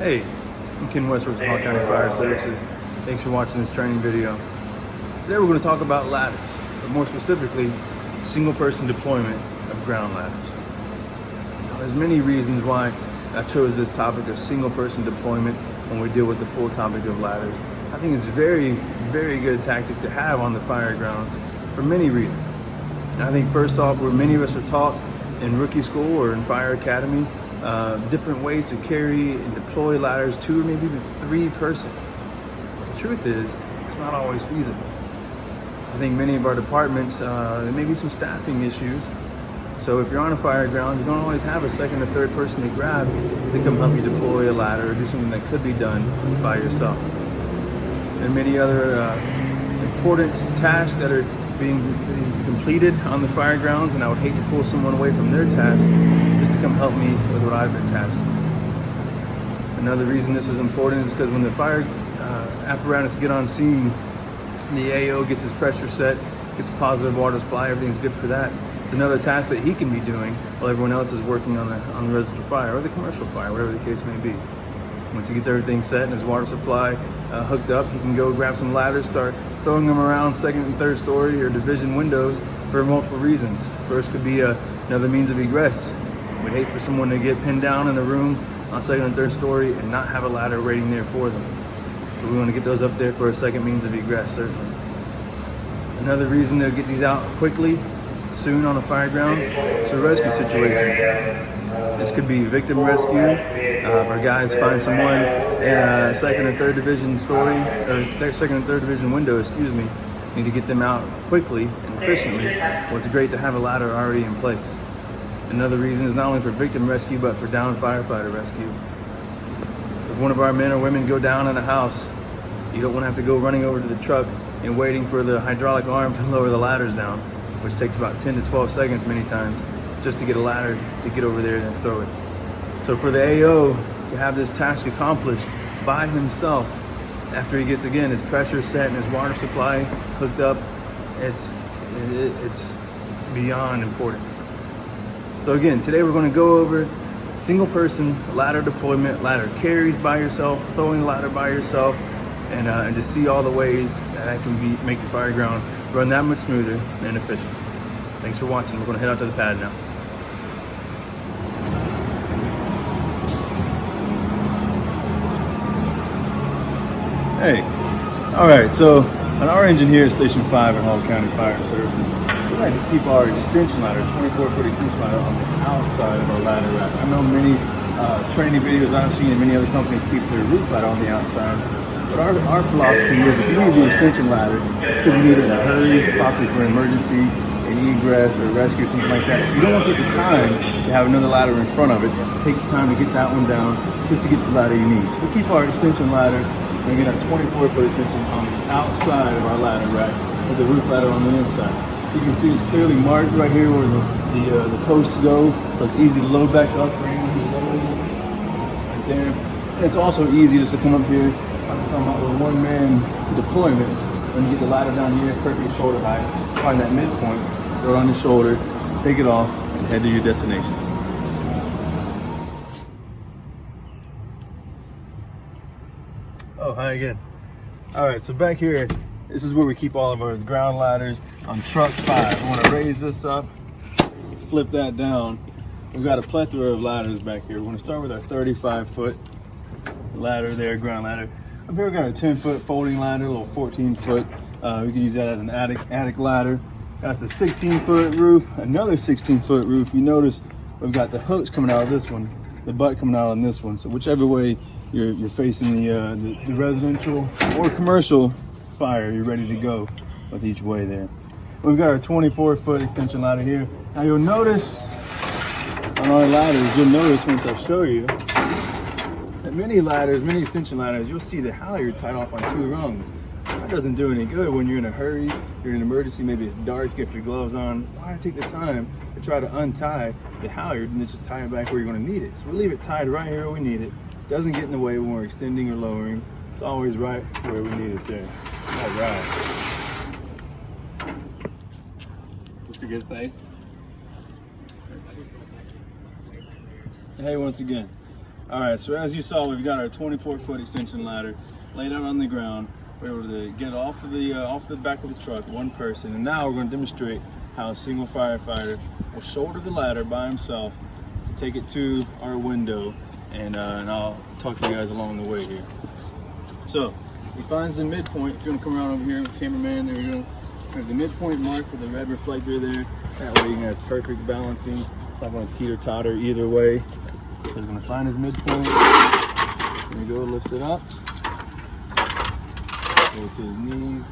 Hey, I'm Ken Westbrooks with Hall County Fire Services. Thanks for watching this training video. Today we're going to talk about ladders, but more specifically, single person deployment of ground ladders. Now, there's many reasons why I chose this topic of single person deployment when we deal with the full topic of ladders. I think it's very, very good tactic to have on the fire grounds for many reasons. And I think first off, where many of us are taught in rookie school or in fire academy, different ways to carry and deploy ladders, 2 or maybe even 3 person. The truth is, it's not always feasible. I think many of our departments, there may be some staffing issues. So if you're on a fire ground, you don't always have a second or third person to grab to come help you deploy a ladder or do something that could be done by yourself. There are many other important tasks that are being completed on the fire grounds, and I would hate to pull someone away from their task just to come help me with what I've been tasked with. Another reason this is important is because when the fire apparatus get on scene, the AO gets his pressure set, gets positive water supply, everything's good for that. It's another task that he can be doing while everyone else is working on the residential fire or the commercial fire, whatever the case may be. Once he gets everything set and his water supply hooked up, he can go grab some ladders, start throwing them around second and third story or division windows for multiple reasons. First could be another means of egress. We'd hate for someone to get pinned down in a room on second and third story and not have a ladder waiting there for them. So we want to get those up there for a second means of egress, certainly. Another reason to get these out quickly, soon on a fire ground, is a rescue situation. This could be victim rescue. If our guys find someone in a second or third division story, or second and third division window, need to get them out quickly and efficiently. Well, it's great to have a ladder already in place. Another reason is not only for victim rescue, but for downed firefighter rescue. If one of our men or women go down in a house, you don't want to have to go running over to the truck and waiting for the hydraulic arm to lower the ladders down, which takes about 10 to 12 seconds many times, just to get a ladder to get over there and throw it. So for the AO to have this task accomplished by himself, after he gets, again, his pressure set and his water supply hooked up, it's beyond important. So again, today we're going to go over single person ladder deployment, ladder carries by yourself, throwing the ladder by yourself, and just see all the ways that can make the fire ground run that much smoother and efficient. Thanks for watching. We're going to head out to the pad now. Hey, all right, so on our engine here at Station 5 at Hall County Fire Services, we like to keep our extension ladder, 24-foot extension ladder, on the outside of our ladder rack. I know many training videos I've seen and many other companies keep their roof ladder on the outside, but our philosophy is if you need the extension ladder, it's because you need it in a hurry, possibly for an emergency, an egress or a rescue or something like that. So you don't want to take the time to have another ladder in front of it. You have to take the time to get that one down just to get to the ladder you need. So we'll keep our extension ladder, and get our 24-foot extension on the outside of our ladder rack with the roof ladder on the inside. You can see it's clearly marked right here where the posts go, so it's easy to load back up for anyone who's loading right there. And it's also easy just to come up here, come up with a one-man deployment, and you get the ladder down here, perfect shoulder height, find that midpoint, throw it on your shoulder, take it off, and head to your destination. Oh, hi again. All right, so back here, this is where we keep all of our ground ladders on truck 5. I want to raise this up, flip that down. We've got a plethora of ladders back here. We're going to start with our 35-foot ladder there, ground ladder. Up here, we've got a 10-foot folding ladder, a little 14-foot. We can use that as an attic ladder. That's a 16-foot roof, another 16-foot roof. You notice we've got the hooks coming out of this one, the butt coming out on this one. So whichever way you're facing the residential or commercial fire, you're ready to go with each way there. We've got our 24-foot extension ladder here. Now you'll notice on our ladders, once I show you, that many extension ladders, you'll see the halyard tied off on 2 rungs. That doesn't do any good when you're in a hurry, you're in an emergency, maybe it's dark, get your gloves on. Why take the time to try to untie the halyard and then just tie it back where you're going to need it? So we'll leave it tied right here where we need it. Doesn't get in the way when we're extending or lowering. It's always right where we need it there. All right. That's a good thing. Hey, once again, All right, so as you saw, we've got our 24-foot extension ladder laid out on the ground. We're able to get it off of the back of the truck, one person, and now we're going to demonstrate how a single firefighter will shoulder the ladder by himself, take it to our window, and I'll talk to you guys along the way here. So he finds the midpoint. If you want to come around over here, cameraman, there we go. There's the midpoint mark with the red reflector there. That way you can have perfect balancing. It's not going to teeter-totter either way. So he's going to find his midpoint. There we go, lift it up. Go to his knees.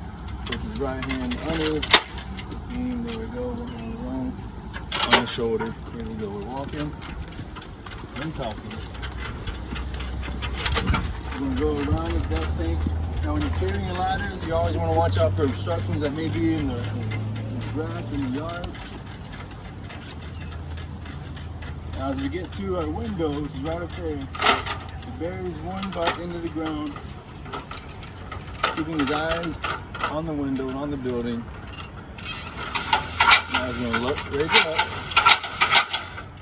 Put his right hand under. There we go, walking along. On the shoulder. Here we go, we're walking and talking. We're going to go around the depth tank. Now when you're clearing your ladders, you always want to watch out for obstructions that may be in the grass in the yard. Now as we get to our window, which is right up there, he buries one butt into the ground, keeping his eyes on the window and on the building. Now he's going to raise it up.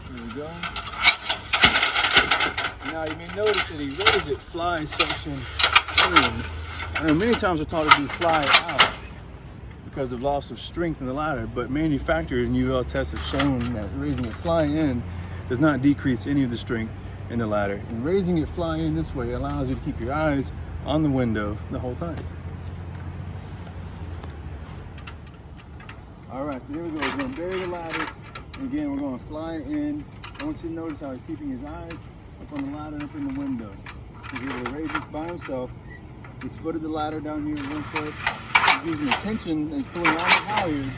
There we go. Now you may notice that he raised it fly section in. I know many times we're taught to do fly out because of loss of strength in the ladder, but manufacturers and UL tests have shown that raising it fly in does not decrease any of the strength in the ladder. And raising it fly in this way allows you to keep your eyes on the window the whole time. All right, so here we go. We're going to bury the ladder. And again, we're going to fly in. I want you to notice how he's keeping his eyes up on the ladder and up in the window. He's able to raise this by himself. He's footed the ladder down here with one foot. He's using the tension and he's pulling on the halyard.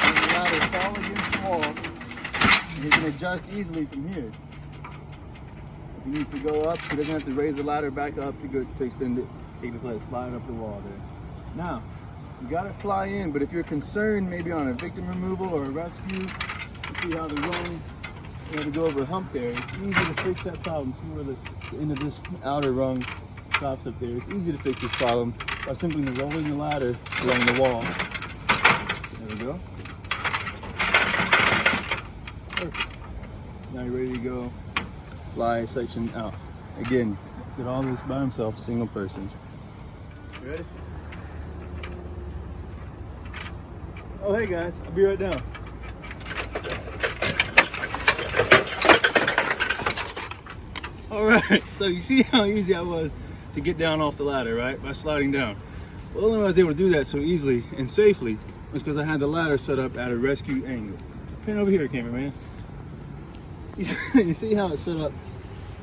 And the ladder fall against the wall. And he can adjust easily from here. If he needs to go up, he doesn't have to raise the ladder back up to extend it. He can just let it slide up the wall there. Now, you got to fly in, but if you're concerned maybe on a victim removal or a rescue, you see how the rung, you have to go over a hump there. It's easy to fix that problem. See where the end of this outer rung stops up there. It's easy to fix this problem by simply rolling the ladder along the wall. There we go. Perfect. Now you're ready to go. Fly section out. Again, did all this by himself, single person. You ready? Oh, hey guys, I'll be right down. All right, so you see how easy I was to get down off the ladder, right? By sliding down. Well, the only way I was able to do that so easily and safely was because I had the ladder set up at a rescue angle. Pan over here, cameraman. You see how it's set up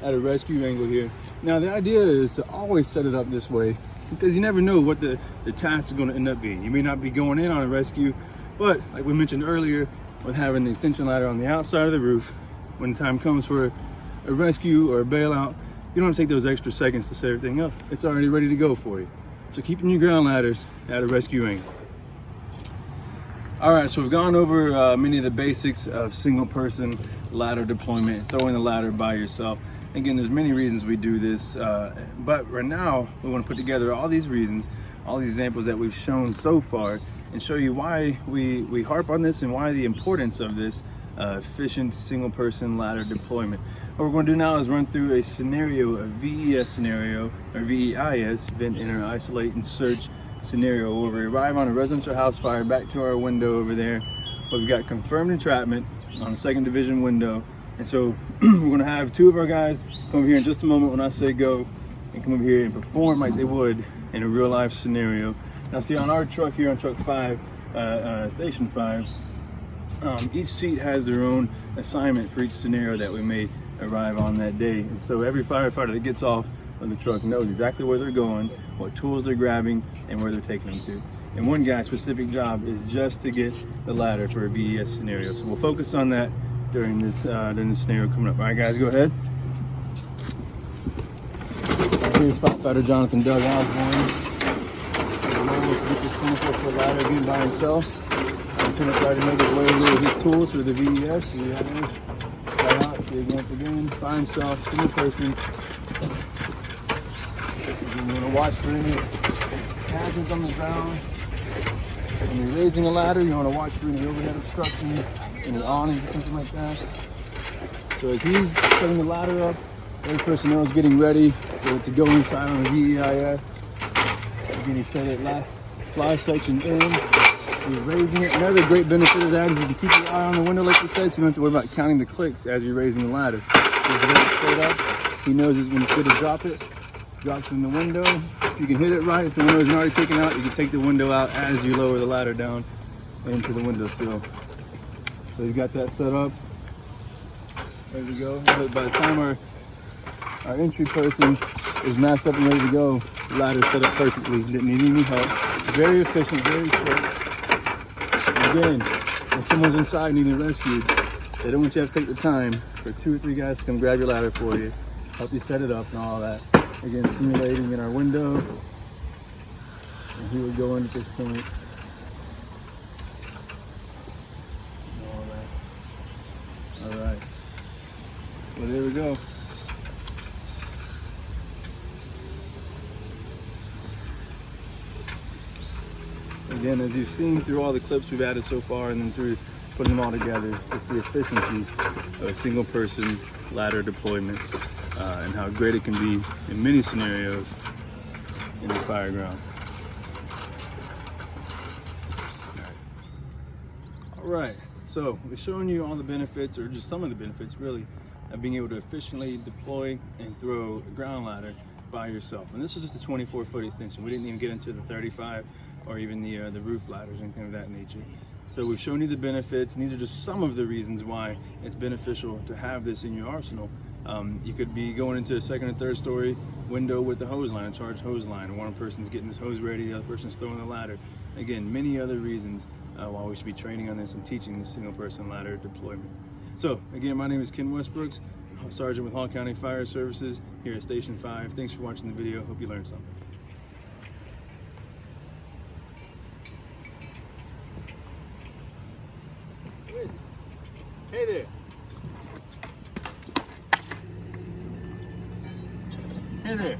at a rescue angle here? Now, the idea is to always set it up this way because you never know what the task is going to end up being. You may not be going in on a rescue, but like we mentioned earlier, with having the extension ladder on the outside of the roof, when the time comes for a rescue or a bailout, you don't have to take those extra seconds to set everything up. It's already ready to go for you. So keeping your ground ladders at a rescue angle. All right, so we've gone over many of the basics of single person ladder deployment, throwing the ladder by yourself. Again, there's many reasons we do this, but right now we want to put together all these reasons, all these examples that we've shown so far, and show you why we harp on this and why the importance of this efficient single person ladder deployment. What we're going to do now is run through a scenario, a VES scenario, or VEIS, vent, enter, isolate, and search scenario, where we arrive on a residential house fire back to our window over there. We've got confirmed entrapment on a 2nd Division window. And so we're going to have 2 of our guys come over here in just a moment when I say go, and come over here and perform like they would in a real life scenario. Now see, on our truck here, on truck 5, station 5, each seat has their own assignment for each scenario that we may arrive on that day. And so every firefighter that gets off of the truck knows exactly where they're going, what tools they're grabbing, and where they're taking them to. And one guy's specific job is just to get the ladder for a VES scenario. So we'll focus on that during this scenario coming up. All right, guys, go ahead. Here's firefighter Jonathan Doug Osborne. To get this 24-foot ladder again by himself. Lieutenant Fighter made his way with his tools for the VES. So you have him right out. See, once again, by himself, single person. You want to watch for any hazards on the ground. When you're raising a ladder, you want to watch for any overhead obstruction, any awning, something like that. So as he's setting the ladder up, every personnel is getting ready to go inside on the VEIS. Again, he set it fly section in. He's raising it. Another great benefit of that is you can keep your eye on the window, like we said, so you don't have to worry about counting the clicks as you're raising the ladder. He's very straight up. He knows when it's good to drop it. Drops in the window. If you can hit it right, if the window isn't already taken out, you can take the window out as you lower the ladder down into the windowsill. So he's got that set up. There we go. But by the time our entry person is masked up and ready to go, the ladder's set up perfectly. Didn't need any help. Very efficient, very quick. Again, when someone's inside needing rescued, they don't want you to have to take the time for 2 or 3 guys to come grab your ladder for you, help you set it up and all that. Again, simulating in our window. And he would go in at this point. All that. All right. Well, there we go. Again, as you've seen through all the clips we've added so far and then through putting them all together, just the efficiency of a single person ladder deployment and how great it can be in many scenarios in the fire ground. All right, so we've shown you all the benefits, or just some of the benefits really, of being able to efficiently deploy and throw a ground ladder by yourself. And this is just a 24-foot extension. We didn't even get into the 35 or even the roof ladders or anything of that nature. So we've shown you the benefits, and these are just some of the reasons why it's beneficial to have this in your arsenal. You could be going into a 2nd or 3rd story window with the hose line, a charged hose line. One person's getting his hose ready, the other person's throwing the ladder. Again, many other reasons why we should be training on this and teaching this single person ladder deployment. So again, my name is Ken Westbrooks, Sergeant with Hall County Fire Services here at Station 5. Thanks for watching the video. Hope you learned something. Hey there. Hey there.